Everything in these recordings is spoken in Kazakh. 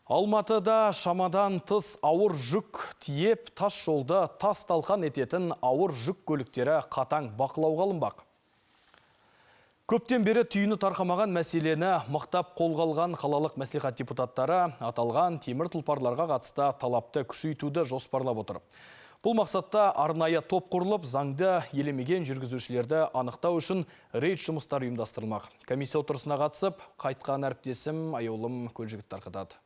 Алматыда шамадан тыс ауыр жүк тиеп, тас жолда тас талқан ететін ауыр жүк көліктері қатаң бақылауға алынбақ. Көптен бері түйіні тарқамаған мәселені мықтап қолға алған қалалық мәслихат депутаттары аталған темір тұлпарларға қатысты талапты күшейтуді жоспарлап отыр. Бұл мақсатта арнайы топ құрылып, заңды елемеген жүргізушілерді анықтау үшін рейд жұмыстары ұйымдастырылмақ. Комиссия отырысына қатысып, қайтқан әріптесім Аяулым Көлжігіт тарқатады.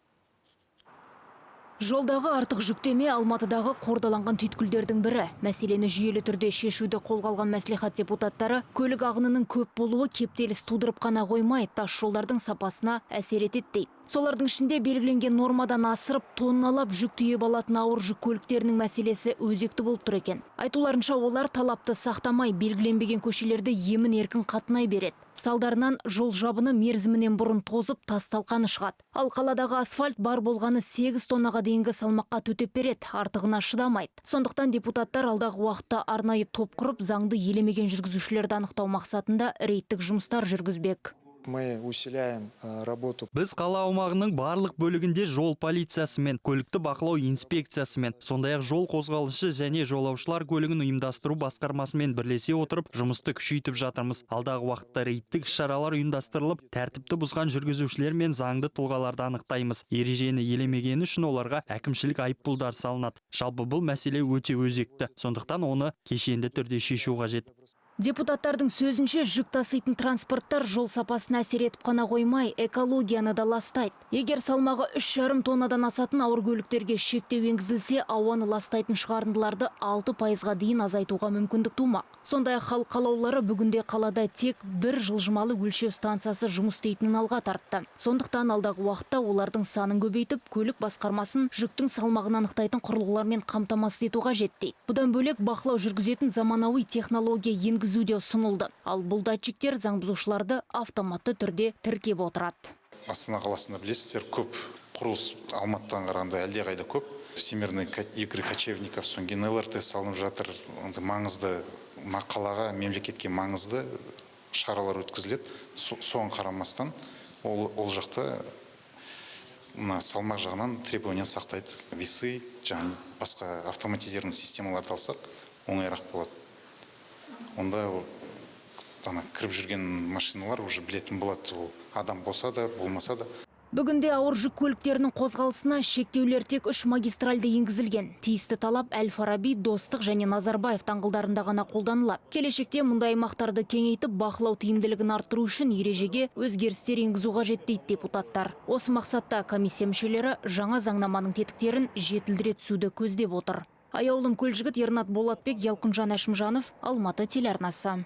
Жолдағы артық жүктеме Алматыдағы қордаланған түйткілдердің бірі. Мәселені жүйелі түрде шешуді қолға алған мәслихат депутаттары көлік ағынының көп болуы кептеліс тудырып қана қоймай, тас жолдардың сапасына әсер етеді дейді. Солардың ішінде белгіленген нормадан асырып, тонналап жүк тиеп алатын ауыр жүк көліктерінің мәселесі өзекті болып тұр екен. Айтуларынша, олар талапты сақтамай, белгіленбеген көшелерді емін-еркін қатынай береді. Салдарынан жол жабыны мерзімінен бұрын тозып, тас талқаны шығады. Ал қаладағы асфальт бар болғаны 8 тоннаға дейінгі салмаққа төтеп береді, артығына шыдамайды. Сондықтан депутаттар алдағы уақытта арнайы топ құрып, заңды елемеген жүргізушілерді анықтау мақсатында рейдтік жұмыстар жүргізбек. Мы усиляем работу. Біз қала аумағының барлық бөлігінде жол полициясымен, көлікті бақылау инспекциясымен, сондай-ақ жол қозғалысы және жолаушылар көлігін ұйымдастыру басқармасымен бірлесе отырып, жұмысты күшейтіп жатырмыз. Алдағы уақытта рейдтік шаралар ұйымдастырылып, тәртіпті бұзған жүргізушілер мен заңды тұлғаларды анықтаймыз. Ережені елемегені үшін оларға әкімшілік айыппұлдар салынады. Жалпы бұл мәселе өте өзекті. Сондықтан оны кешенді түрде шешу қажет. Депутаттардың сөзінше, жүк таситын транспорттар жол сапасына әсер етіп қана қоймай, экологияны да ластайды. Егер салмағы 3,5 тоннадан асатын ауыр көліктерге шектеу енгізілсе, ауаны ластайтын шығарындыларды 6%-ға дейін азайтуға мүмкіндік тумақ. Сондай-ақ халық қалаулылары бүгінде қалада тек бір жылжымалы өлшеу станциясы жұмыс істейтінін алға тартты. Сондықтан алдағы уақытта олардың санын көбейтіп, көлік басқармасын жүктің салмағын анықтайтын құрылғылармен қамтамасыз ету қажет дейді. Бұдан бөлек бақылау жүргізетін заманауи технология енгізуде ұсынылды. Ал бұл датчиктер заң бұзушыларды автоматты түрде тіркеп отырады. Астана қаласында білесіздер, көп құрылыс Алматыдан қарағанда әлдеқайда көп. Всемирный игры кочевников, соң кейін ЛРТ салынып жатыр. Маңызды қалаға, мемлекетке маңызды шаралар өткізіледі. Соған қарамастан ол жақта салмақ жағынан требования сақтайды. Весы, жаңа басқа автоматизированный системаларды алсақ, оңайырақ болады. Онда кіріп жүрген машиналар уже білетін болады, адам болса да, болмаса да. Бүгінде ауыр жүк көліктерінің қозғалысына шектеулер тек 3 магистральды енгізілген. Тиісті талап Әл-Фараби, Достық және Назарбаев даңғылдарында ғана қолданылады. Келешекте мұндай аймақтарды кеңейтіп, бақылау тиімділігін арттыру үшін ережеге өзгерістер енгізу қажет дейді депутаттар. Осы мақсатта комиссия мүшелері жаңа заңнаманың тетіктерін жетілдіре түсуді көздеп отыр. Аяулым Көлжігіт, Ернат Болатбек, Ялқынжан Әшімжанов, Алматы телеарнасы.